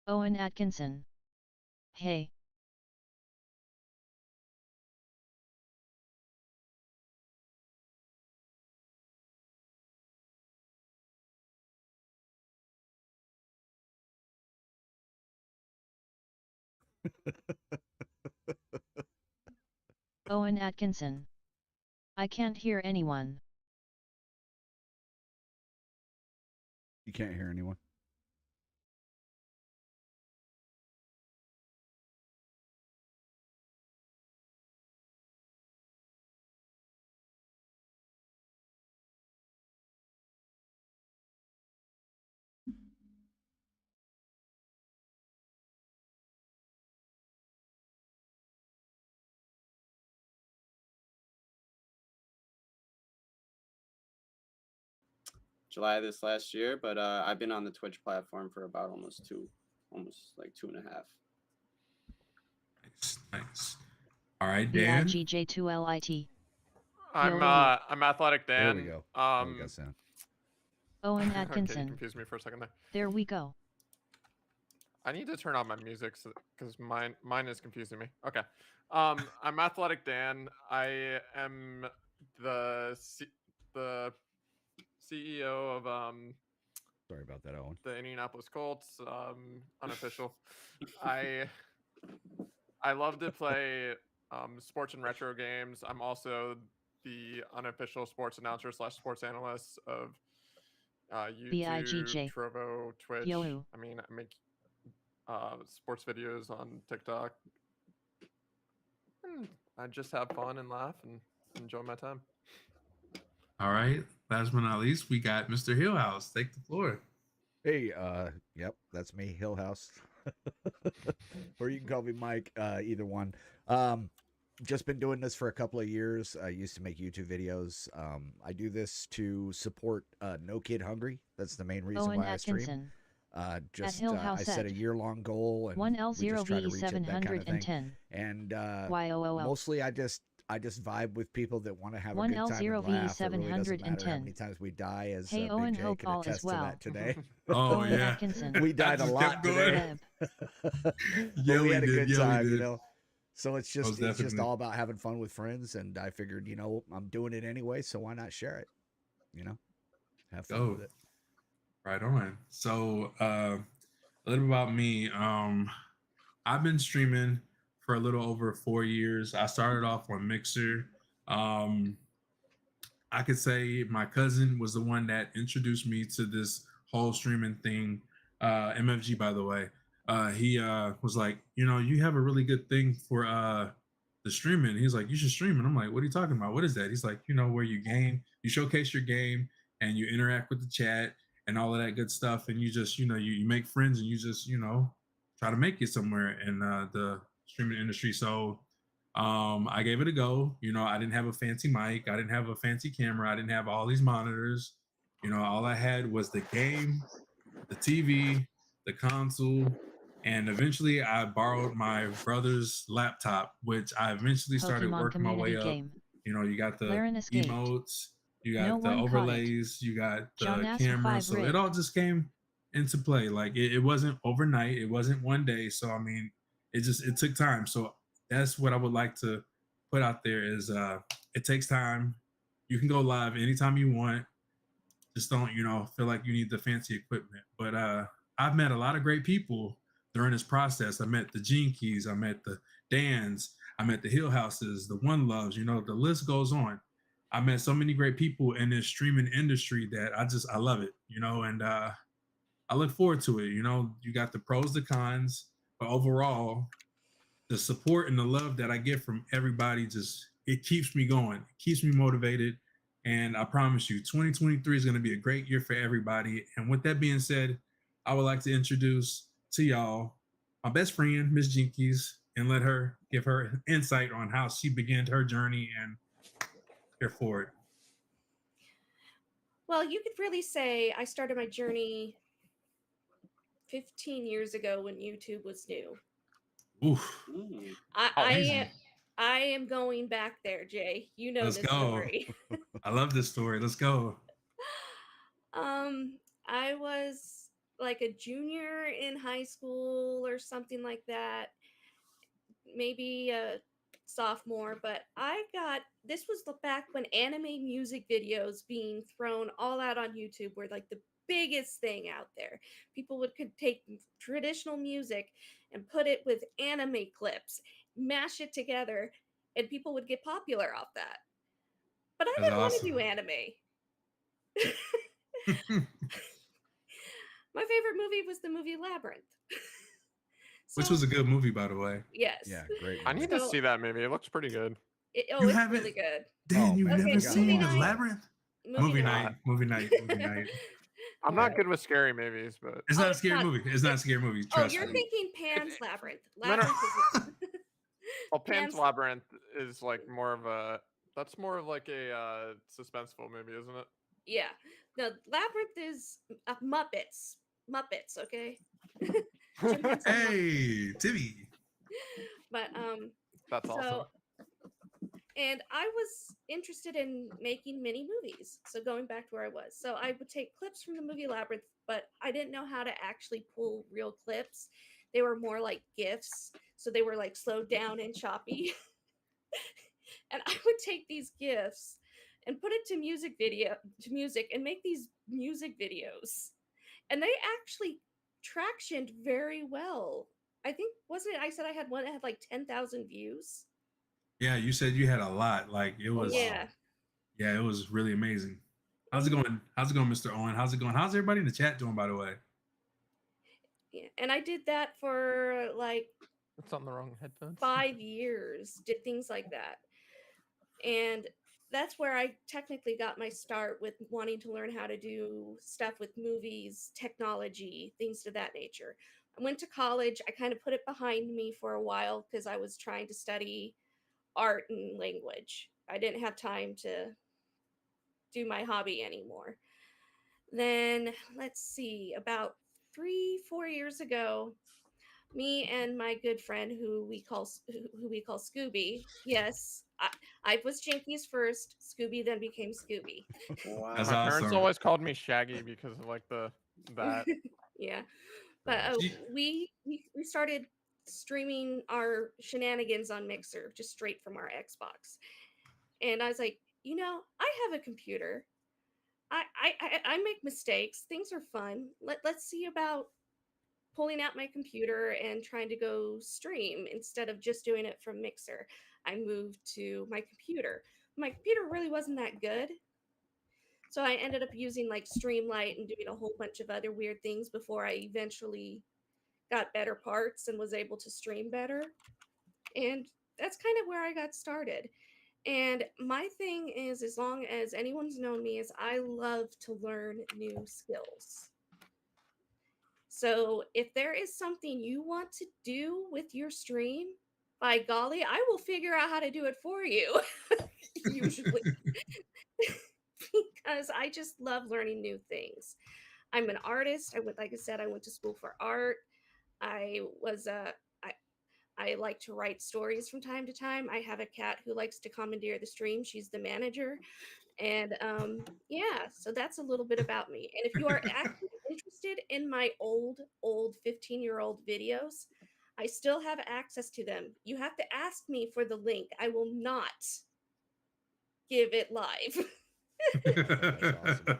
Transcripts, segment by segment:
Owen Atkinson. Hey. Owen Atkinson. I can't hear anyone. You can't hear anyone. July this last year, but I've been on the Twitch platform for about almost like 2.5. Nice. All right, Dan. BIGJ2LIT. I'm Athletic Dan. There we go. Now we got sound. Owen Okay, you Atkinson. confused me for a second there. There we go. I need to turn on my music because mine is confusing me. Okay. I'm Athletic Dan. I am the CEO of Sorry about that, Owen. the Indianapolis Colts. Unofficial. I love to play sports and retro games. I'm also the unofficial sports announcer / sports analyst of YouTube, BIGJ. Trovo, Twitch. Yo. I mean, I make sports videos on TikTok. I just have fun and laugh and enjoy my time. All right. Last but not least, we got Mr. Hillhouse. Take the floor. Hey, yep, that's me, Hillhouse. Or you can call me Mike, either one. Just been doing this for a couple of years. I used to make YouTube videos. I do this to support No Kid Hungry. That's the main reason Owen why I stream. Atkinson. I set a year-long goal and we just try to reach it, that kind of thing. And mostly I just vibe with people that want to have a good time and laugh. It really doesn't matter how many times we die, as Hey, Big Owen J Hope can all attest as well. to that today. Oh, Owen yeah. Atkinson. We died a lot today. But we had a good time, you know. So it's just all about having fun with friends, and I figured, you know, I'm doing it anyway, so why not share it? You know, have fun with it. Right on. So a little about me. I've been streaming for a little over 4 years. I started off on Mixer. I could say my cousin was the one that introduced me to this whole streaming thing. MFG, by the way, he was like, you know, you have a really good thing for the streaming. He's like, you should stream. And I'm like, what are you talking about? What is that? He's like, you know, where you game, you showcase your game, and you interact with the chat and all of that good stuff. And you just, you know, you make friends and you just, you know, try to make it somewhere in the streaming industry. So I gave it a go. You know, I didn't have a fancy mic, I didn't have a fancy camera, I didn't have all these monitors. You know, all I had was the game, the TV, the console, and eventually I borrowed my brother's laptop, which I eventually started Pokemon working my way up. game. You know, you got the Laren escaped. emotes, you got No the one caught it. overlays, you got John the asked for camera. 5 So rig. it all just came into play. Like it wasn't overnight, it wasn't one day. So I mean, it took time. So that's what I would like to put out there is it takes time. You can go live anytime you want. Just don't, you know, feel like you need the fancy equipment. But I've met a lot of great people during this process. I met the Gene Keys, I met the Dans, I met the Hill Houses, the One Loves, you know, the list goes on. I met so many great people in this streaming industry that I love it, you know, and I look forward to it. You know, you got the pros, the cons, but overall, the support and the love that I get from everybody just it keeps me going, it keeps me motivated. And I promise you, 2023 is going to be a great year for everybody. And with that being said, I would like to introduce to y'all my best friend, Miss Jinkies, and let her give her insight on how she began her journey and here for it. Well, you could really say I started my journey 15 years ago when YouTube was new. Oof. I am going back there, Jay. You know Let's this go. story. I love this story. Let's go. I was like a junior in high school or something like that, maybe a sophomore. But this was back when anime music videos being thrown all out on YouTube were like the biggest thing out there. People could take traditional music and put it with anime clips, mash it together, and people would get popular off that. But I That's didn't want to awesome. do anime. My favorite movie was the movie Labyrinth. Which So, was a good movie, by the way. yes. Yeah, great. I movie. need to So- see that movie. It looks pretty good. Oh, You it's haven't- really good. Dan, Oh, you've man. never Okay, seen movie The night. Labyrinth? Movie night. Movie night. Movie night. I'm not good with scary movies, but It's Oh, not a it's scary not- movie. It's not a scary movie. Oh, Trust you're me. thinking Pan's Labyrinth. No, no. Labyrinth is well, Pan's Pan's- Labyrinth is like more of a like a suspenseful movie, isn't it? yeah. No, Labyrinth is Muppets. Muppets, okay? Chimpanzee Hey, Timmy. But That's awesome. so and I was interested in making mini movies. So going back to where I was. So I would take clips from the movie Labyrinth, but I didn't know how to actually pull real clips. They were more like GIFs. So they were like slowed down and choppy. And I would take these GIFs and put it to music and make these music videos. And they actually tractioned very well. I think wasn't it I said I had one that had like 10,000 views? Yeah, you said you had a lot. Like it was. Yeah. Yeah, it was really amazing. How's it going? How's it going, Mr. Owen? How's it going? How's everybody in the chat doing, by the way? Yeah. And I did that for like It's on the wrong headphones. 5 years, did things like that. And that's where I technically got my start with wanting to learn how to do stuff with movies, technology, things to that nature. I went to college. I kind of put it behind me for a while because I was trying to study art and language. I didn't have time to do my hobby anymore. Then, let's see, about 3-4 years ago, me and my good friend who we call Scooby. Yes, I was Jinkies first. Scooby then became Scooby. Wow. That's My parents awesome. always called me Shaggy because of like that. Yeah, but we started streaming our shenanigans on Mixer just straight from our Xbox, and I was like, I have a computer. I make mistakes. Things are fun. Let's see about pulling out my computer and trying to go stream instead of just doing it from Mixer. I moved to my computer. My computer really wasn't that good. So I ended up using like Streamlight and doing a whole bunch of other weird things before I eventually got better parts and was able to stream better. And that's kind of where I got started. And my thing is, as long as anyone's known me, is I love to learn new skills. So if there is something you want to do with your stream, by golly, I will figure out how to do it for you. Usually. Because I just love learning new things. I'm an artist. Like I said, I went to school for art. I like to write stories from time to time. I have a cat who likes to commandeer the stream. She's the manager. And yeah, so that's a little bit about me. And if you are actually interested in my old 15-year-old videos, I still have access to them. You have to ask me for the link. I will not give it live. awesome.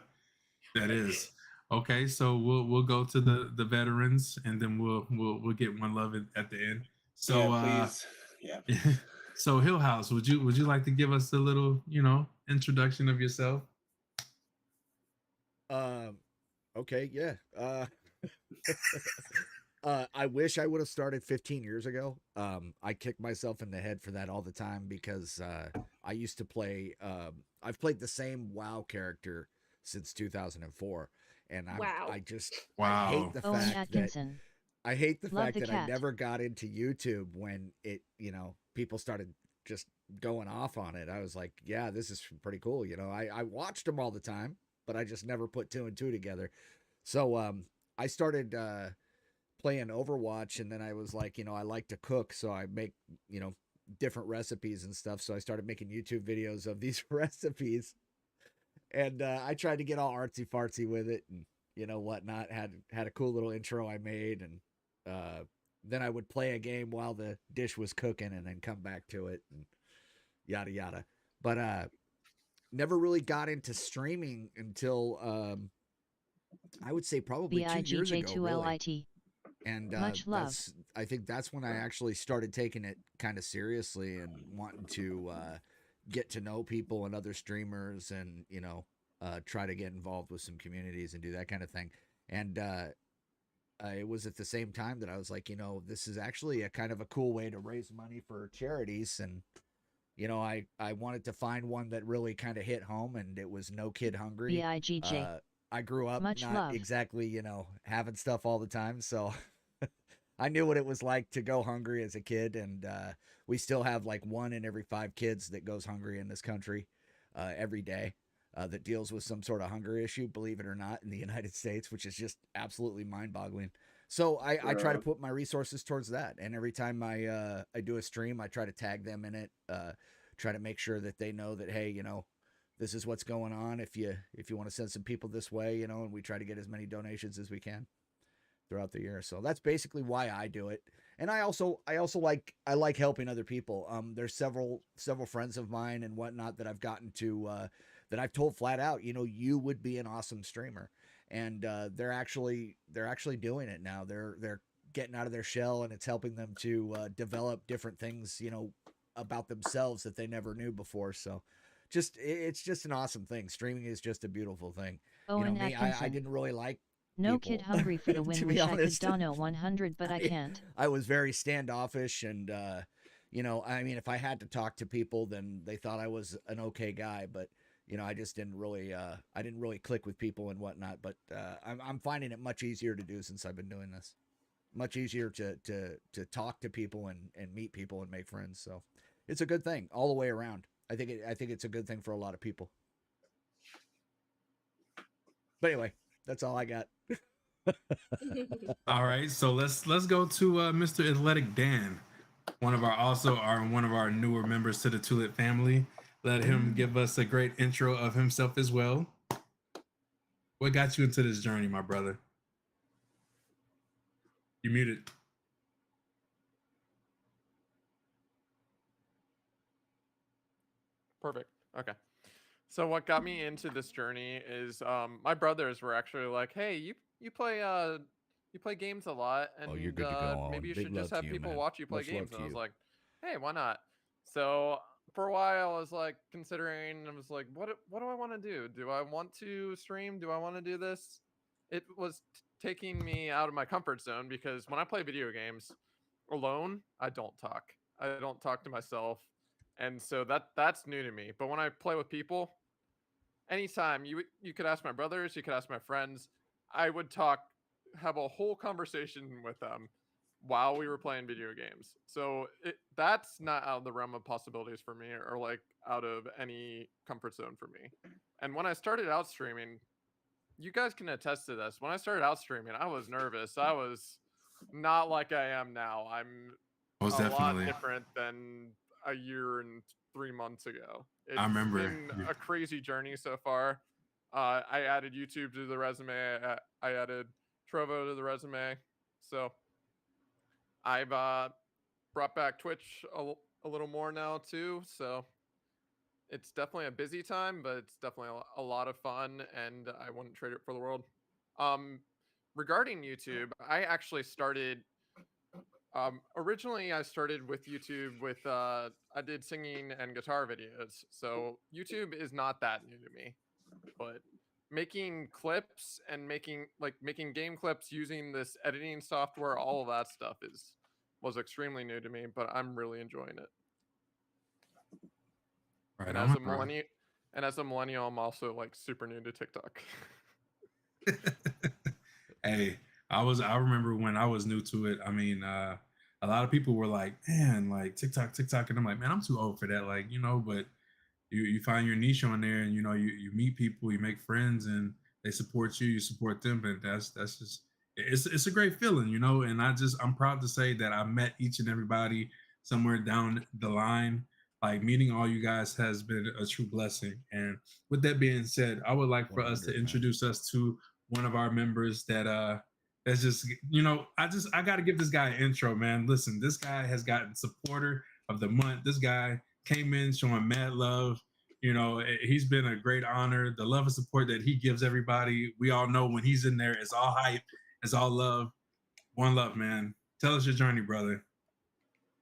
That is okay. So we'll go to the veterans, and then we'll get one love at the end. So Yeah, please. Yeah. So Hill House, would you like to give us a little introduction of yourself? Okay, yeah. I wish I would have started 15 years ago. I kick myself in the head for that all the time because I used to play. I've played the same WoW character since 2004, and Wow. I just Wow. hate the Owen fact that Atkinson. I hate the Love fact the that I cat. never got into YouTube when it, people started just going off on it. I was like, yeah, this is pretty cool. I watched them all the time, but I just never put two and two together. So I started playing Overwatch, and then I was like, I like to cook, so I make, different recipes and stuff. So I started making YouTube videos of these recipes, and I tried to get all artsy fartsy with it, and whatnot. Had a cool little intro I made, and then I would play a game while the dish was cooking, and then come back to it, and yada yada. But never really got into streaming until I would say probably 2 years ago. Really. BIGJ2LIT. And Much love. I think that's when I actually started taking it kind of seriously and wanting to get to know people and other streamers, and try to get involved with some communities and do that kind of thing. And it was at the same time that I was like, this is actually a kind of a cool way to raise money for charities. And I wanted to find one that really kind of hit home, and it was No Kid Hungry. BIGJ. I grew up Much not love. exactly, having stuff all the time, so I knew what it was like to go hungry as a kid, and we still have like 1 in every 5 kids that goes hungry in this country every day, that deals with some sort of hunger issue, believe it or not, in the United States, which is just absolutely mind-boggling. So I try to put my resources towards that, and every time I do a stream, I try to tag them in it, try to make sure that they know that, hey, this is what's going on. If you want to send some people this way, and we try to get as many donations as we can throughout the year. So that's basically why I do it. And I also like helping other people. There's several friends of mine and whatnot that I've gotten to that I've told flat out, you would be an awesome streamer. And they're actually doing it now. They're getting out of their shell, and it's helping them to develop different things, about themselves that they never knew before. So it's just an awesome thing. Streaming is just a beautiful thing. Owen Me, I Atkinson. didn't really like No people. Kid Hungry for the To win. be Wish I could honest. dono 100, but I can't. I was very standoffish, and if I had to talk to people, then they thought I was an okay guy, but I just didn't really click with people and whatnot. But I'm finding it much easier to do since I've been doing this. Much easier to talk to people and meet people and make friends. So it's a good thing all the way around. I think it's a good thing for a lot of people. But anyway, that's all I got. All right, so let's go to Mr. Athletic Dan, one of our newer members to the Tulip family. Let him give us a great intro of himself as well. What got you into this journey, my brother? You muted. Perfect. Okay. So what got me into this journey is my brothers were actually like, "Hey, you play games a lot, and you're good to go, maybe you Big should love just to have you, people man. watch you play Much love games." to And I was you. like, "Hey, why not?" So for a while, I was like considering. I was like, "What do I want to do? Do I want to stream? Do I want to do this?" It was taking me out of my comfort zone, because when I play video games alone, I don't talk. I don't talk to myself. And so that's new to me. But when I play with people, anytime you could ask my brothers, you could ask my friends, I would have a whole conversation with them while we were playing video games. So that's not out of the realm of possibilities for me, or like out of any comfort zone for me. And when I started out streaming, you guys can attest to this. When I started out streaming, I was nervous. I was not like I am now. I'm Most a definitely. lot different than a year and 3 months ago. It's I remember. been a crazy journey so far. I added YouTube to the resume. I added Trovo to the resume. So I've brought back Twitch a little more now too. So it's definitely a busy time, but it's definitely a lot of fun, and I wouldn't trade it for the world. Regarding YouTube, I actually started. Originally, I started with YouTube with I did singing and guitar videos. So YouTube is not that new to me, but making clips and making game clips using this editing software, all of that stuff was extremely new to me. But I'm really enjoying it. Right And on, as a millennial, I'm also like super new to TikTok. Hey, I remember when I was new to it. I mean, a lot of people were like, "Man, like TikTok," and I'm like, "Man, I'm too old for that." Like, but you find your niche on there, and you meet people, you make friends, and they support you, you support them, and that's just it's a great feeling, And I'm proud to say that I met each and everybody somewhere down the line. Like, meeting all you guys has been a true blessing. And with that being said, I would like for us to 100%. introduce us to one of our members that's just, I got to give this guy an intro, man. Listen, this guy has gotten supporter of the month. This guy came in showing mad love. He's been a great honor. The love and support that he gives everybody, we all know when he's in there, it's all hype, it's all love. One love, man. Tell us your journey, brother.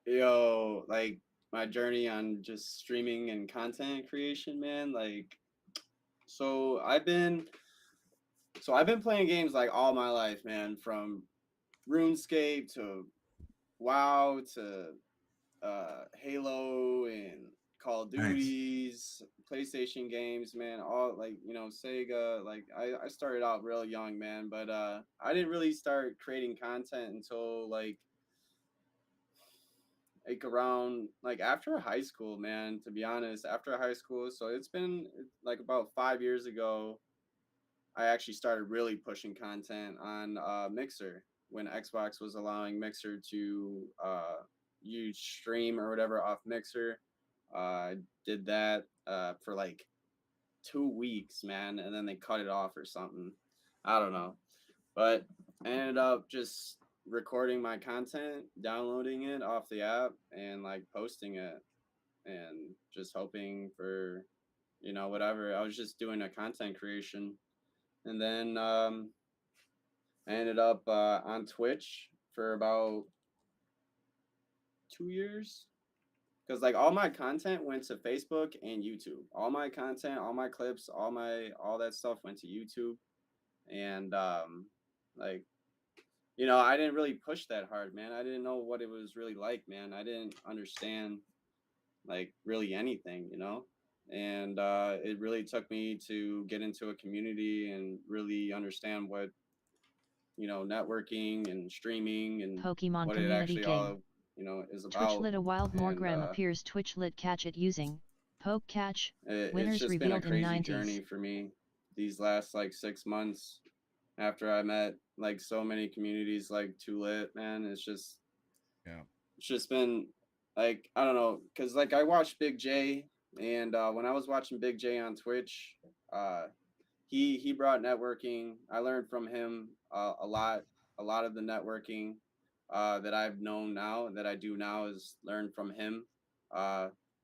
Yo, like my journey on just streaming and content creation, man. Like, so I've been playing games like all my life, man, from RuneScape to WoW to Halo and Call of Duties, PlayStation games, man, all like, Sega. Like I started out real young, man, but I didn't really start creating content until like around like after high school, man, to be honest, after high school. So it's been like about 5 years ago I actually started really pushing content on Mixer when Xbox was allowing Mixer to use stream or whatever off Mixer. I did that for like 2 weeks, man, and then they cut it off or something. I don't know. But I ended up just recording my content, downloading it off the app, and like posting it, and just hoping for, whatever. I was just doing a content creation. And then I ended up on Twitch for about 2 years. Because like all my content went to Facebook and YouTube. All my content, all my clips, all that stuff went to YouTube. And like, I didn't really push that hard, man. I didn't know what it was really like, man. I didn't understand like really anything, and it really took me to get into a community and really understand what networking and streaming and Pokemon what it community actually game. all is about. Twitch lit a wild And, Morgram appears Twitch lit catch it using Poke Catch. It's Winners just been a revealed in crazy 90s. journey for me these last like 6 months after I met like so many communities like Too Lit, man. It's just been like, I don't know, because like I watched Big J, and when I was watching Big J on Twitch, he brought networking. I learned from him a lot of the networking that I've known now, that I do now, is learn from him.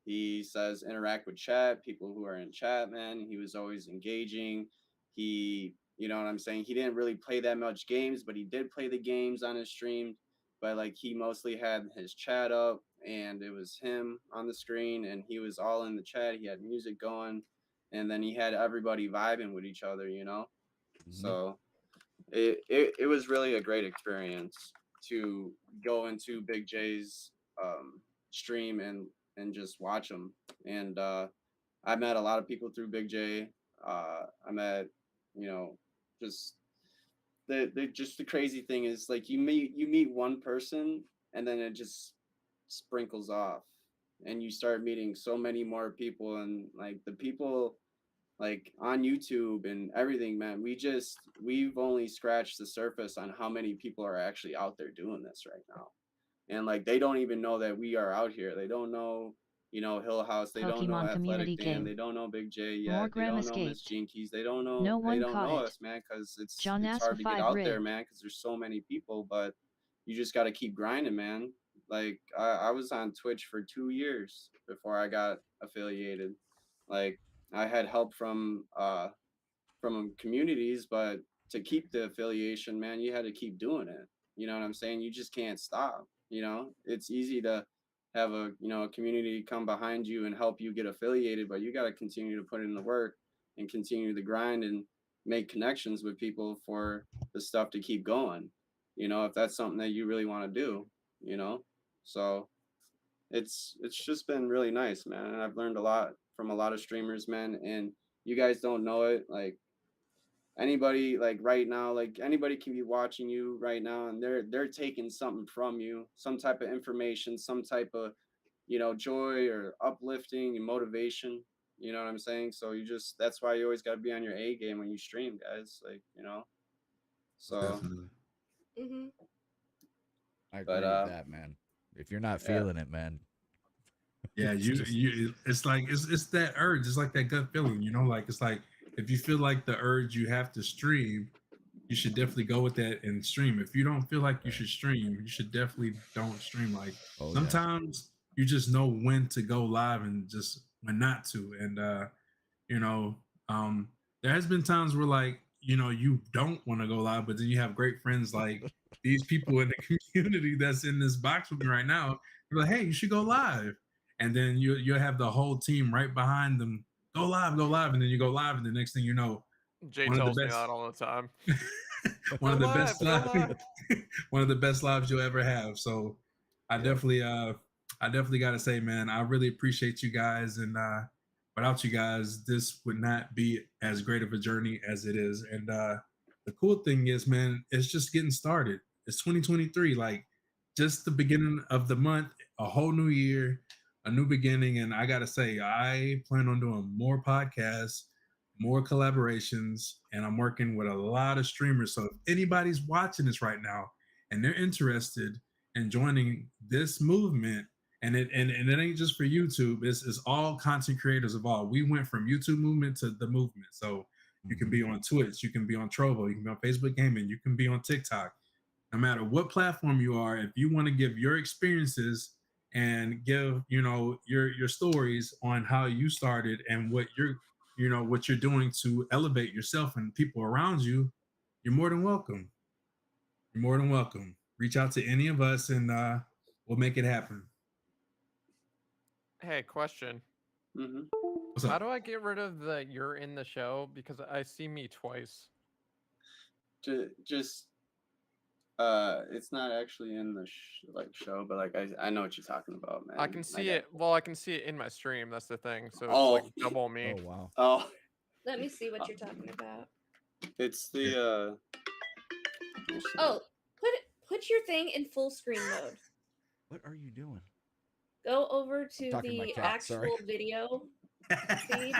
He says interact with chat, people who are in chat, man. He was always engaging. He, you know what I'm saying? He didn't really play that much games, but he did play the games on his stream. But like he mostly had his chat up, and it was him on the screen, and he was all in the chat. He had music going, and then he had everybody vibing with each other, Mm-hmm. So it was really a great experience to go into Big J's stream and just watch him. And I met a lot of people through Big J. I met, just the crazy thing is like you meet one person, and then it just sprinkles off, and you start meeting so many more people, and like the people like on YouTube and everything, man. We've only scratched the surface on how many people are actually out there doing this right now. And like they don't even know that we are out here. They don't know, Hill House. They don't know Pokemon Athletic community Dan. game. They don't know Big J yet. They Morgram don't know escaped. Miss Jinkies. They don't know. No one they don't caught know it. us, man, because it's John hard to get Asper out Rig. there, man, because there's so many people. But you just got to keep grinding, man. Like I was on Twitch for 2 years before I got affiliated. Like I had help from communities, but to keep the affiliation, man, you had to keep doing it. You know what I'm saying? You just can't stop. It's easy to have a a community come behind you and help you get affiliated, but you got to continue to put in the work and continue the grind and make connections with people for the stuff to keep going. If that's something that you really want to do, so it's just been really nice, man. And I've learned a lot from a lot of streamers, man. And you guys don't know it, like anybody, like right now, like anybody can be watching you right now, and they're taking something from you, some type of information, some type of joy or uplifting and motivation. You know what I'm saying? So that's why you always got to be on your A game when you stream, guys. Like so Definitely. Mm-hmm. I agree with that, man. If you're not feeling it, man. Yeah, it's like it's that urge. It's like that gut feeling, like it's like if you feel like the urge, you have to stream. you should definitely go with that and stream. If you don't feel like you should stream, you should definitely don't stream. Like sometimes you just know when to go live and just when not to. And you know, there has been times where like, you know, you don't want to go live, but then you have great friends like these people in the community that's in this box with me right now. They're like, hey, you should go live. And then you'll have the whole team right behind them. Go live, and then you go live, and the next thing you know, Jay tells me that all the time. one of the best lives, one of the best lives you'll ever have. So I definitely got to say, man, I really appreciate you guys, and without you guys, this would not be as great of a journey as it is. And the cool thing is, man, it's just getting started. It's 2023, like just the beginning of the month, a whole new year, a new beginning. And I gotta say, I plan on doing more podcasts, more collaborations, and I'm working with a lot of streamers. So if anybody's watching this right now and they're interested in joining this movement, and it ain't just for YouTube, it's all content creators of all. We went from YouTube movement to the movement. So you can be on Twitch, you can be on Trovo, you can be on Facebook Gaming, you can be on TikTok. No matter what platform you are, if you want to give your experiences and give, you know, your stories on how you started and what you're doing to elevate yourself and people around you, you're more than welcome. You're more than welcome. Reach out to any of us and we'll make it happen. Hey, question. Mm-hmm. What's up? How do I get rid of the "you're in the show"? Because I see me twice. Just it's not actually in the show, but like I know what you're talking about, man. I can see it. Well, I can see it in my stream. That's the thing. So it's Oh. like double me. Oh wow. Oh, Let me see what you're talking about. it's the Oh, put your thing in full screen mode. What are you doing? Go over to Talking to my the cat, actual sorry. video feed.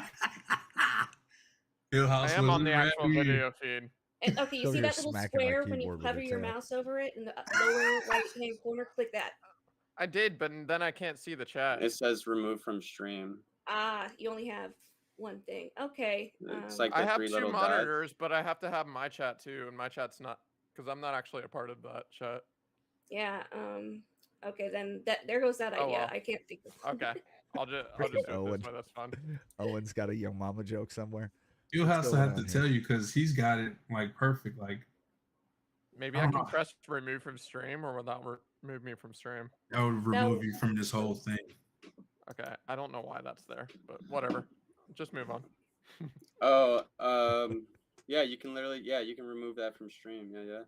I am on the actual video feed. And, okay, you Over see here that little smacking my square when you keyboard with hover her your tail. mouse over it in the lower right-hand corner? Click that. I did, but then I can't see the chat. it says remove from stream. Ah, you only have one thing. Okay. It's like I the have 3 two little dots. monitors, but I have to have my chat too, and my chat's not because I'm not actually a part of that chat. Yeah. Okay, then there goes that Oh, idea. well. I can't think of Okay, I'll just do it Owen. this way. That's fine. Owen's got a young mama joke somewhere. You'll have to going have to on tell you because he's got it like perfect. Like Maybe I can press remove from stream, or will that remove me from stream? that would remove you from this whole thing. Okay, I don't know why that's there, but whatever. Just move on. Oh, yeah, you can remove that from stream. Yeah.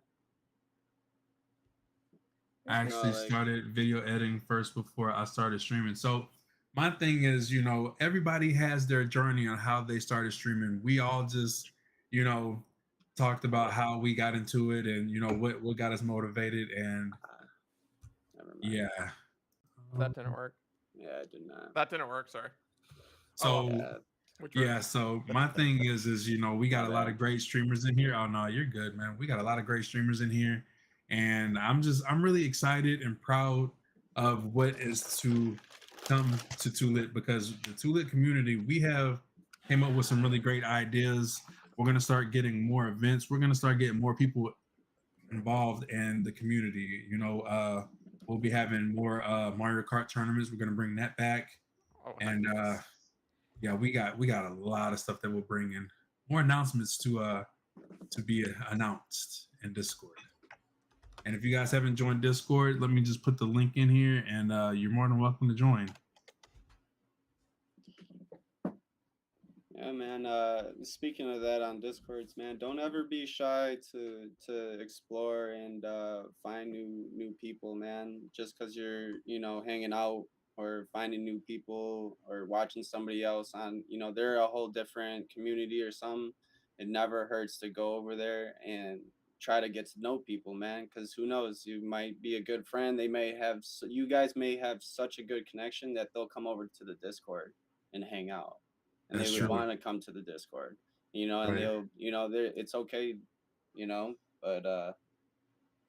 I actually started video editing first before I started streaming. So my thing is, you know, everybody has their journey on how they started streaming. We all just, you know, talked about how we got into it and, you know, what got us motivated. And Never mind. yeah. That didn't work. Yeah, it did not. That didn't work. Sorry. So yeah, so my thing is, you know, we got a lot of great streamers in here. Oh no, you're good, man. We got a lot of great streamers in here. And I'm really excited and proud of what is to come to Too Lit, because the Too Lit community, we have came up with some really great ideas. We're going to start getting more events. We're going to start getting more people involved in the community. You know, we'll be having more Mario Kart tournaments. We're going to bring that back. Oh, And yeah, we got a lot of stuff that we'll bring in. More announcements to be announced in Discord. And if you guys haven't joined Discord, let me just put the link in here, and you're more than welcome to join. Yeah, man. Speaking of that on Discords, man, don't ever be shy to explore and find new people, man. Just because you're, you know, hanging out or finding new people or watching somebody else on, you know, they're a whole different community or something. It never hurts to go over there and try to get to know people, man, because who knows, you might be a good friend. You guys may have such a good connection that they'll come over to the Discord and hang out, and That's they would true. want to come to the Discord, you know, and Right. they'll, you know, it's okay, you know, but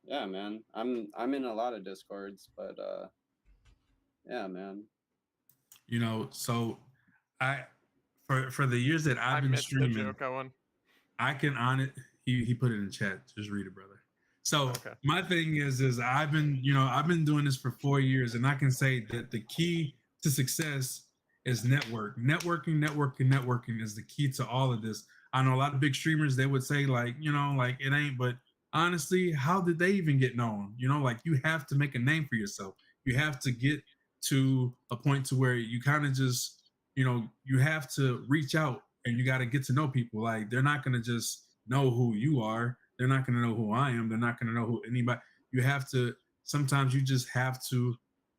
yeah, man, I'm in a lot of Discords, but yeah, man. You know, so for the years that I've I been missed the streaming, joke, Owen. I can He put it in chat. Just read it, brother. So Okay. my thing is I've been doing this for 4 years, and I can say that the key to success is networking is the key to all of this. I know a lot of big streamers, they would say like, like it ain't, but honestly, how did they even get known? Like you have to make a name for yourself. You have to get to a point to where you kind of just, you have to reach out and you got to get to know people. Like they're not going to just know who you are. They're not going to know who I am. They're not going to know who anybody. You have to, sometimes you just have to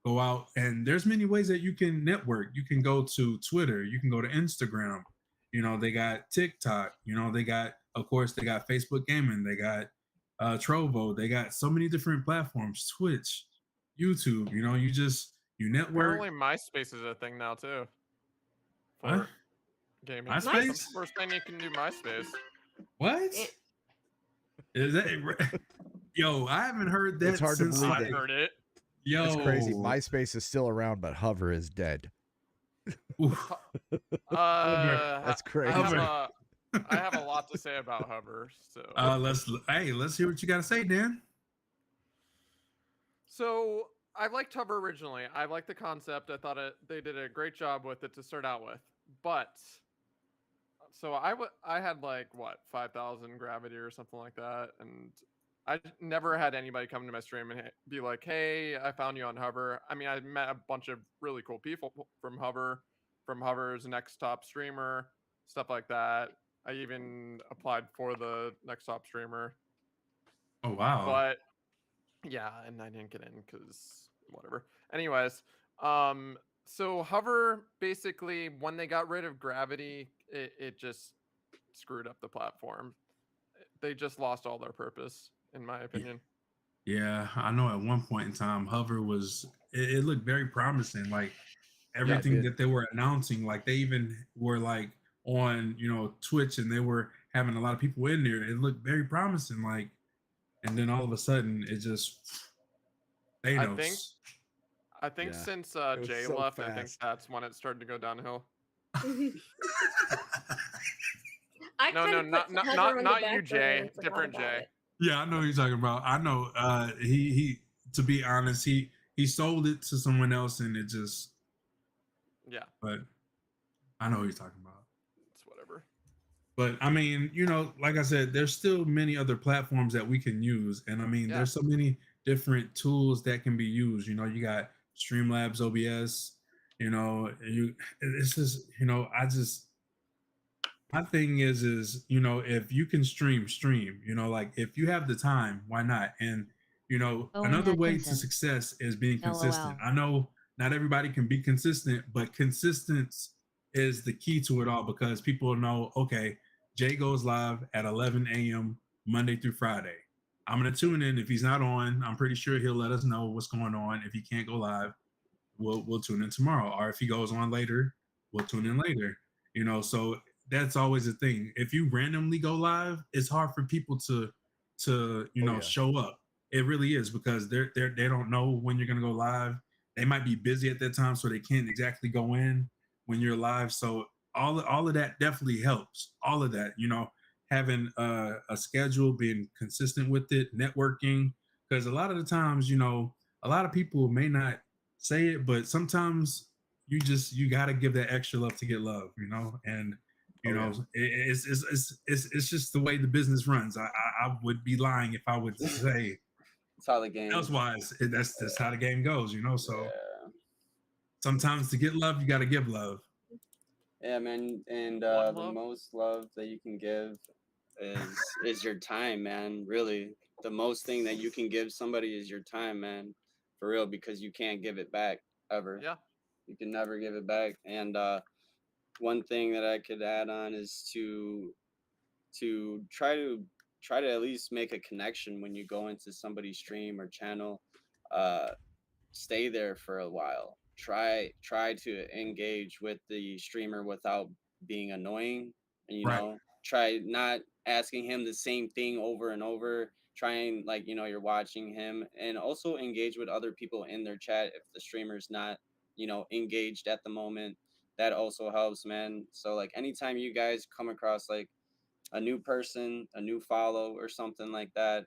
go out, and there's many ways that you can network. You can go to Twitter, you can go to Instagram, they got TikTok, they got, of course, they got Facebook Gaming, they got Trovo, they got so many different platforms, Twitch, YouTube, you network. Apparently MySpace is a thing now too. For What? gaming. MySpace? First thing you can do MySpace. What? Is that yo, I haven't heard that. It's hard to since believe I've heard it. Yo, It's crazy. MySpace is still around, but Hover is dead. That's crazy. I have a lot to say about Hover. So let's hear what you got to say, Dan. So I liked Hover originally. I liked the concept. I thought they did a great job with it to start out with. But so I had like what 5,000 gravity or something like that, and I never had anybody come to my stream and be like, "Hey, I found you on Hover." I mean, I met a bunch of really cool people from Hover, from Hover's Next Top Streamer, stuff like that. I even applied for the Next Top Streamer. Oh wow! But yeah, and I didn't get in because whatever. Anyways, so Hover basically, when they got rid of gravity, it just screwed up the platform. They just lost all their purpose, in my opinion. Yeah, I know at one point in time, Hover was, it looked very promising. Like everything that they were announcing, like they even were like on, Twitch, and they were having a lot of people in there. It looked very promising. Like, and then all of a sudden it just, Thanos. I think since Jay so left, fast. I think that's when it started to go downhill. No, not you, Jay. Different Jay. Yeah, I know who you're talking about. I know. He to be honest, he sold it to someone else, and it just. Yeah. But I know who you're talking about. It's whatever. But I mean, like I said, there's still many other platforms that we can use, and I mean, there's so many different tools that can be used. You got Streamlabs, OBS. It's just, my thing is if you can stream, like if you have the time, why not? And another way to success is being consistent. I know not everybody can be consistent, but consistency is the key to it all, because people know, okay, Jay goes live at 11 a.m. Monday through Friday. I'm going to tune in. If he's not on, I'm pretty sure he'll let us know what's going on. If he can't go live, we'll tune in tomorrow. Or if he goes on later, we'll tune in later. So that's always a thing. If you randomly go live, it's hard for people to show up. It really is, because they don't know when you're going to go live. They might be busy at that time, so they can't exactly go in when you're live. So all of that definitely helps. All of that, having a schedule, being consistent with it, networking, because a lot of the times, a lot of people may not say it, but sometimes you got to give that extra love to get love, and it's just the way the business runs. I would be lying if I would say it's how the game. Elsewise, that's how the game goes, So sometimes to get love, you got to give love. Yeah, man, and the most love that you can give is your time, man. Really, the most thing that you can give somebody is your time, man. For real, because you can't give it back ever. Yeah, you can never give it back. And one thing that I could add on is to try to at least make a connection when you go into somebody's stream or channel. Stay there for a while. Try to engage with the streamer without being annoying, and try not asking him the same thing over and over. Trying, like, you're watching him, and also engage with other people in their chat if the streamer's not engaged at the moment. That also helps, man. So like anytime you guys come across like a new person, a new follow or something like that,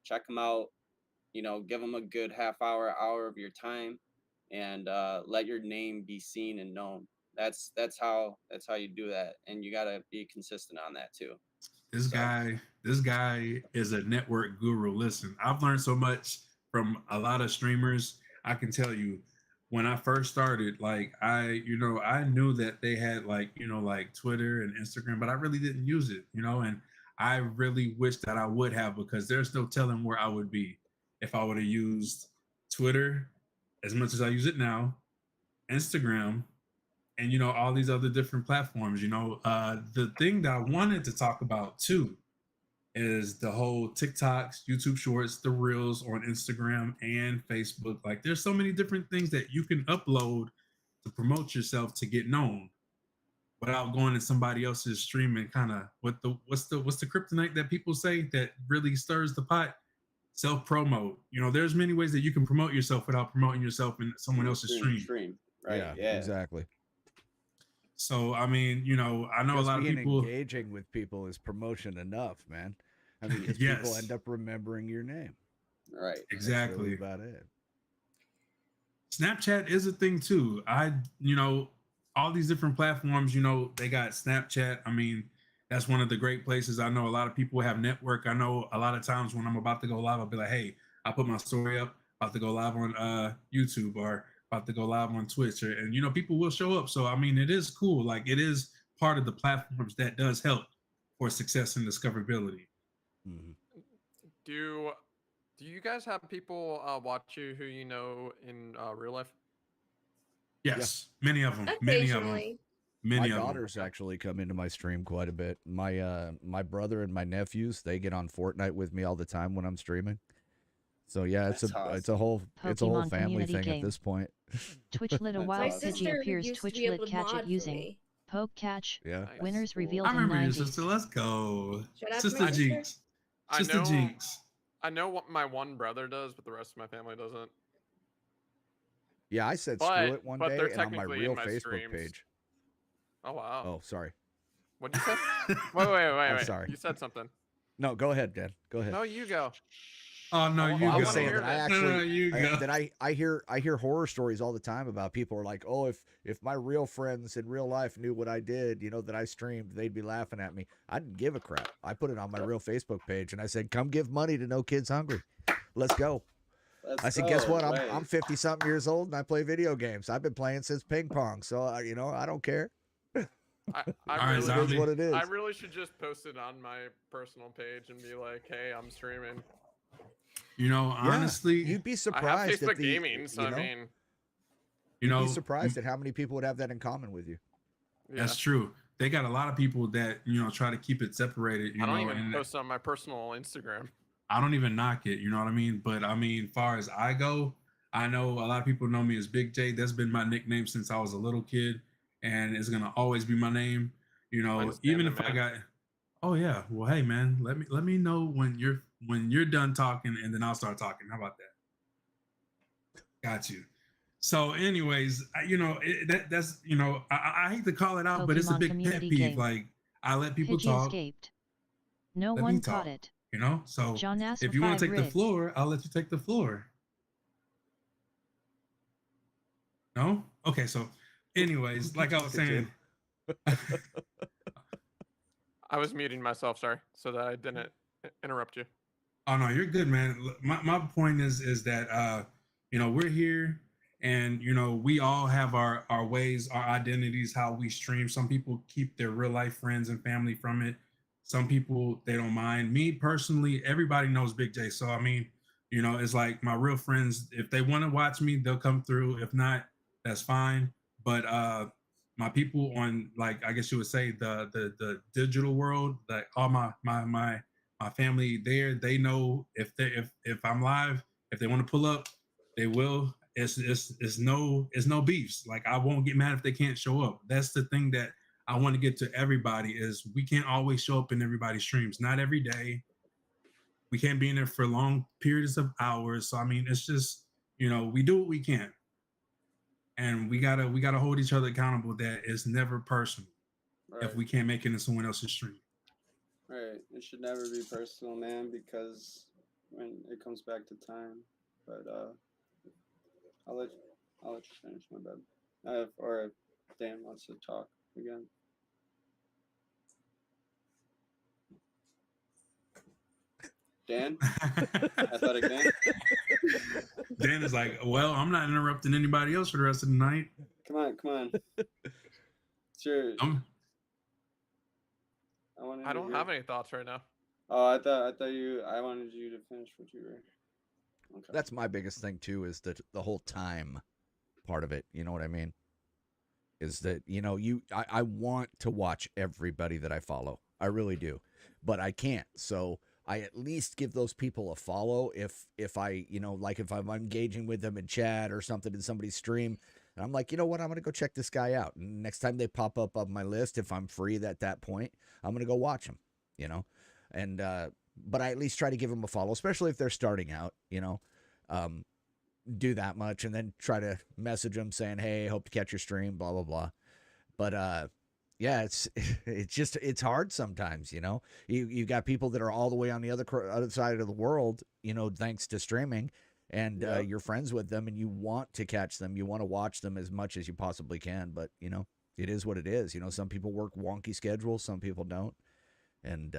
check them out. You know, give them a good half hour of your time, and let your name be seen and known. That's how you do that, and you gotta be consistent on that too. This guy is a network guru. Listen, I've learned so much from a lot of streamers. I can tell you, when I first started, like I knew that they had like Twitter and Instagram, but I really didn't use it, and I really wish that I would have, because there's no telling where I would be if I would have used Twitter as much as I use it now, Instagram, and all these other different platforms. The thing that I wanted to talk about too is the whole TikToks, YouTube Shorts, the Reels on Instagram and Facebook. Like, there's so many different things that you can upload to promote yourself, to get known, without going to somebody else's stream and kind of what's the kryptonite that people say that really stirs the pot? Self promote. There's many ways that you can promote yourself without promoting yourself in someone else's stream. Right? Yeah, exactly. So I mean, I know a lot of people engaging with people is promotion enough, man. I mean, because yes. people end up remembering your name. Right. Exactly. That's really about it. Snapchat is a thing too. All these different platforms, they got Snapchat. I mean, that's one of the great places. I know a lot of people have network. I know a lot of times when I'm about to go live, I'll be like, hey, I put my story up, about to go live on YouTube, or about to go live on Twitch, and people will show up. So I mean, it is cool. Like, it is part of the platforms that does help for success and discoverability. Mm-hmm. Do you guys have people watch you who you know in real life? Yes, many of them. Occasionally. My daughters actually come into my stream quite a bit. My brother and my nephews, they get on Fortnite with me all the time when I'm streaming. So yeah, it's a whole family thing game. At this point. Twitch lit a wild Pidgey appears. Twitch lit catch it using poke catch. Yeah. Winners revealed I in remember 90s. your sister. Let's go. Shut up, Sister my Jinx. Sister Jinx. I know what my one brother does, but the rest of my family doesn't. Yeah, I said screw it one day, they're and on my technically real in my Facebook streams. page. Oh wow. Oh, sorry. What'd you say? wait. Sorry. You said something. No, go ahead, Dan. Go ahead. No, you go. Oh no, you I go. was saying that I actually no, you go. that I hear horror stories all the time about people are like, oh, if my real friends in real life knew what I did, that I streamed, they'd be laughing at me. I didn't give a crap. I put it on my real Facebook page and I said, come give money to No Kids Hungry. Let's go. I said, guess what? I'm 50 something years old and I play video games. I've been playing since ping pong, so I don't care. I really, is what it is. I really should just post it on my personal page and be like, hey, I'm streaming. Honestly, you'd be I surprised have Facebook at the gaming, so I mean, you'd be surprised at how many people would have that in common with you. Yeah. That's true. They got a lot of people that try to keep it separated. I don't even post on my personal Instagram. I don't even knock it. You know what I mean? But I mean, far as I go, I know a lot of people know me as Big J. That's been my nickname since I was a little kid, and it's gonna always be my name. Even if I got. Oh yeah. Well, hey man, let me know when you're done talking, and then I'll start talking. How about that? Got you. So, anyways, that's I hate to call it out, but it's a big pet peeve. Game. Like, I let people Pidgey talk. Escaped. No one caught it. So John if you want to take the floor, I'll let you take the floor. No? Okay, so anyways, like I was saying. I was muting myself, sorry, so that I didn't interrupt you. Oh no, you're good, man. My point is that we're here, and we all have our ways, our identities, how we stream. Some people keep their real life friends and family from it. Some people, they don't mind. Me personally, everybody knows Big J. So I mean, it's like my real friends, if they want to watch me, they'll come through. If not, that's fine. But my people on, like, I guess you would say the digital world, like all my family there, they know if I'm live, if they want to pull up, they will. It's no beefs. Like, I won't get mad if they can't show up. That's the thing that I want to get to everybody, is we can't always show up in everybody's streams. Not every day. We can't be in there for long periods of hours. So I mean, it's just, we do what we can. And we gotta hold each other accountable that it's never personal. Right. If we can't make it in someone else's stream. it should never be personal, man, because when it comes back to time. But I'll let you finish, my bad. Or if Dan wants to talk again. Dan? Athletic Dan? Dan is like, well, I'm not interrupting anybody else for the rest of the night. Come on. Sure. I don't have any thoughts right now. Oh, I wanted you to finish what you were. Okay. That's my biggest thing too, is that the whole time part of it. You know what I mean? Is that, you know, I want to watch everybody that I follow. I really do, but I can't. So I at least give those people a follow if I, you know, like if I'm engaging with them in chat or something in somebody's stream, and I'm like, you know what, I'm going to go check this guy out. And next time they pop up on my list, if I'm free at that point, I'm going to go watch them, you know? And, but I at least try to give them a follow, especially if they're starting out, you know, do that much, and then try to message them saying, hey, hope to catch your stream, blah, blah, blah. But, yeah, it's hard sometimes, you know. You got people that are all the way on the other side of the world, you know, thanks to streaming, and you're friends with them, and you want to catch them, you want to watch them as much as you possibly can. But you know, it is what it is. You know, some people work wonky schedules, some people don't, and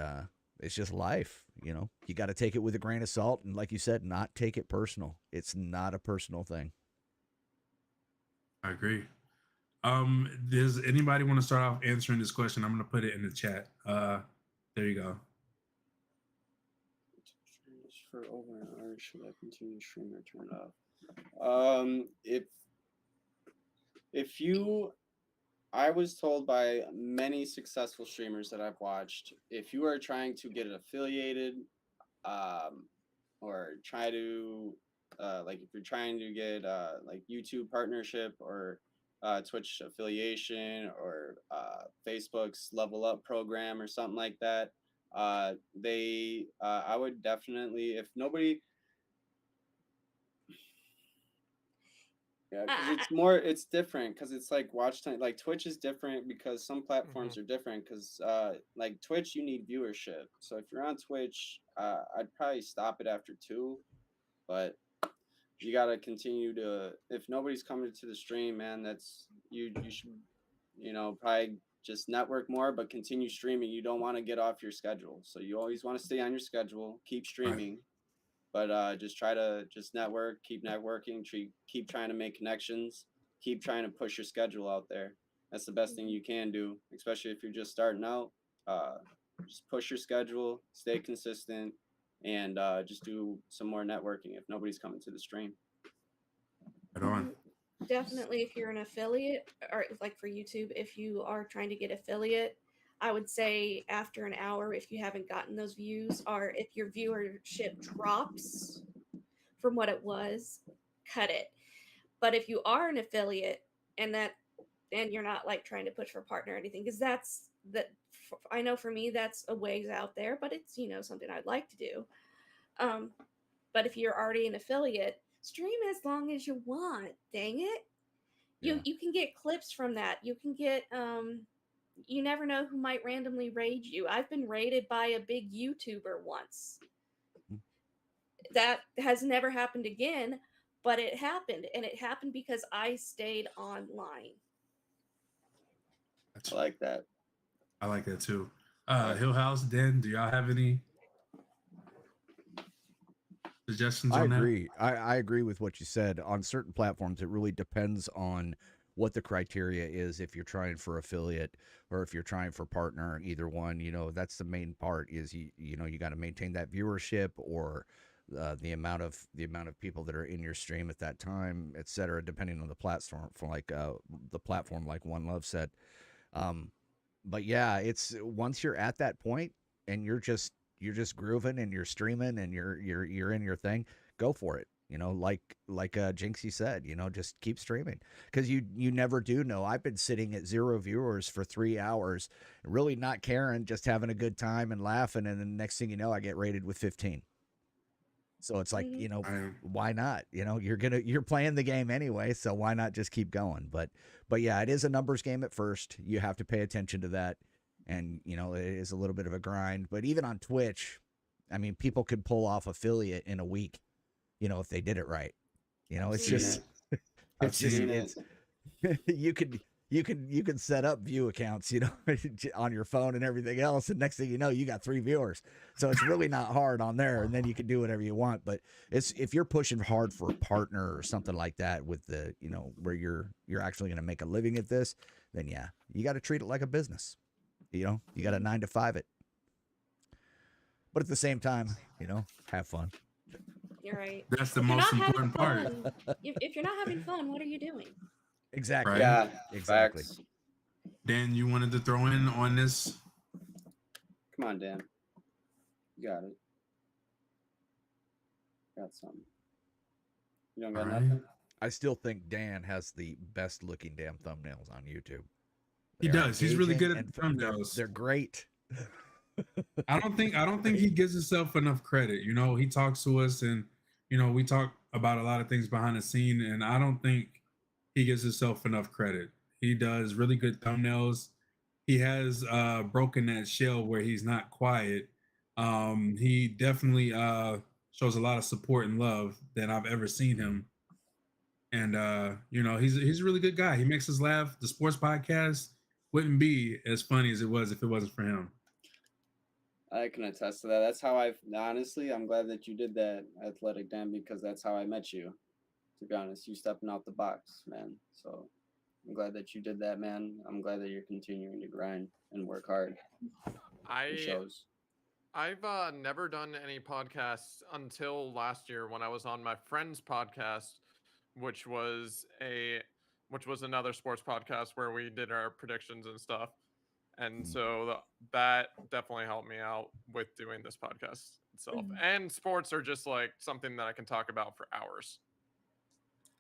it's just life. You know, you got to take it with a grain of salt, and like you said, not take it personal. It's not a personal thing. I agree. Does anybody want to start off answering this question? I'm going to put it in the chat. There you go. For over an hour, should I continue to stream or turn it off? If you, I was told by many successful streamers that I've watched, if you are trying to get affiliated, or try to, like if you're trying to get like YouTube partnership or Twitch affiliation or Facebook's Level Up program or something like that, I would definitely, if nobody, yeah, because it's different, because it's like watch time. Like Twitch is different because some platforms are different, because like Twitch, you need viewership. So if you're on Twitch, I'd probably stop it after 2, but you got to continue to, if nobody's coming to the stream, man, that's, you should, you know, probably just network more, but continue streaming. You don't want to get off your schedule. So you always want to stay on your schedule, keep streaming, but just try to just network, keep networking, keep trying to make connections, keep trying to push your schedule out there. That's the best thing you can do, especially if you're just starting out. Just push your schedule, stay consistent, and just do some more networking if nobody's coming to the stream. Right on. Definitely, if you're an affiliate, or like for YouTube, if you are trying to get affiliate, I would say after an hour, if you haven't gotten those views, or if your viewership drops from what it was, cut it. But if you are an affiliate and you're not like trying to push for a partner or anything, because I know for me that's a ways out there, but it's, you know, something I'd like to do. But if you're already an affiliate, stream as long as you want. Dang it. You can get clips from that. You can get you never know who might randomly raid you. I've been raided by a big YouTuber once. That has never happened again, but it happened, and it happened because I stayed online. I like that. I like that too. Hill House, Dan, do y'all have any suggestions on that? I agree with what you said. On certain platforms, it really depends on what the criteria is. If you're trying for affiliate or if you're trying for partner, either one, you know, that's the main part, is you know, you got to maintain that viewership, or the amount of people that are in your stream at that time, etc., depending on the platform, for like the platform, like One Love said. But yeah, it's, once you're at that point and you're just grooving and you're streaming and you're in your thing, go for it. You know, like Jinxie said, you know, just keep streaming, because you never do know. I've been sitting at 0 viewers for 3 hours, really not caring, just having a good time and laughing, and then the next thing you know, I get rated with 15. So it's like, you know, why not? You know, you're playing the game anyway, so why not just keep going? But yeah, it is a numbers game at first. You have to pay attention to that. and you know it is a little bit of a grind. But even on Twitch, I mean, people could pull off affiliate in a week, you know, if they did it right. You know, it's just I've seen it's you can set up view accounts, you know, on your phone and everything else, and next thing you know, you got 3 viewers. So it's really not hard on there, and then you can do whatever you want. But it's if you're pushing hard for a partner or something like that with the, you know, where you're actually going to make a living at this, then yeah, you got to treat it like a business. You know, you got to 9 to 5 it. But at the same time, you know, have fun. You're right. That's the If you're most not important part. having fun- if you're not having fun, what are you doing? Exactly. Right. Yeah, Exactly. facts. Dan, you wanted to throw in on this? Come on, Dan. You got it. Got something. You don't got All right. nothing? I still think Dan has the best looking damn thumbnails on YouTube. He They are does. He's really engaging good at and thumbnails. They're great. I don't think he gives himself enough credit. You know, he talks to us, and you know, we talk about a lot of things behind the scene, and I don't think he gives himself enough credit. He does really good thumbnails. He has broken that shell where he's not quiet. He definitely shows a lot of support and love that I've ever seen him. And you know, he's a really good guy. He makes us laugh. The sports podcast wouldn't be as funny as it was if it wasn't for him. I can attest to that. That's how honestly, I'm glad that you did that, Athletic Dan, because that's how I met you. To be honest, you stepping out the box, man. So I'm glad that you did that, man. I'm glad that you're continuing to grind and work hard. It shows. I've never done any podcasts until last year when I was on my friend's podcast, which was another sports podcast where we did our predictions and stuff. And so that definitely helped me out with doing this podcast itself. And sports are just like something that I can talk about for hours.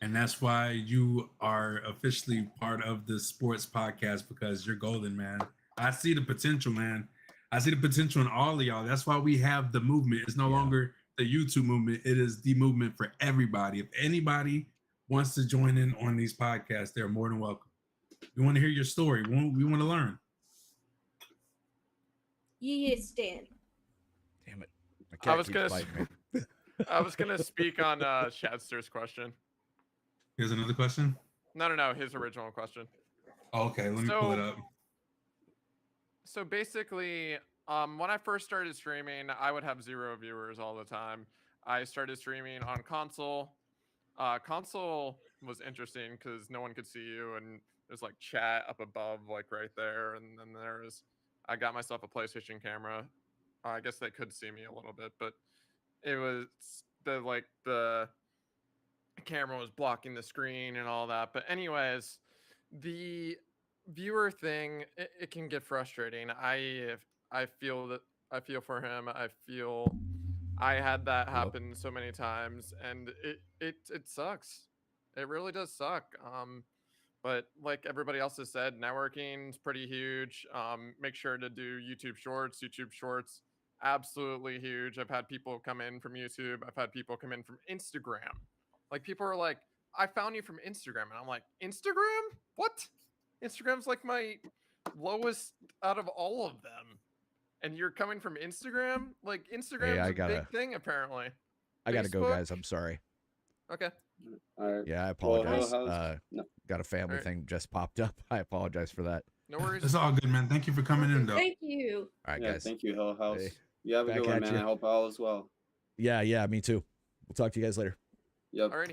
And that's why you are officially part of the sports podcast, because you're golden, man. I see the potential, man. I see the potential in all of y'all. That's why we have the movement. It's no longer the YouTube movement. It is the movement for everybody. If anybody wants to join in on these podcasts, they're more than welcome. We want to hear your story. We want to learn. Yes, Dan. Damn it. I was gonna speak on Shadster's question. Here's another question. No, his original question. Oh, okay, let me pull it up. So basically, when I first started streaming, I would have 0 viewers all the time. I started streaming on console. Console was interesting because no one could see you, and there's like chat up above, like right there, and then I got myself a PlayStation camera. I guess they could see me a little bit, but it was the camera was blocking the screen and all that. But anyways, the viewer thing, it can get frustrating. I feel for him. I had that happen so many times, and it sucks. It really does suck. But like everybody else has said, networking is pretty huge. Make sure to do YouTube Shorts. YouTube Shorts, absolutely huge. I've had people come in from YouTube. I've had people come in from Instagram. Like people are like, I found you from Instagram. And I'm like, Instagram? What? Instagram's like my lowest out of all of them. And you're coming from Instagram? Like Instagram's a big thing, apparently. I gotta go, guys. I'm sorry. Okay. All right. Yeah, I apologize. No. Got a family thing just popped up. I apologize for that. No worries. It's all good, man. Thank you for coming in, though. Thank you. All right, Yeah, guys. thank you, Hill House. Hey, you have a back good one, at man. you. I hope all is well. Yeah, me too. We'll talk to you guys later. Yep. Alrighty.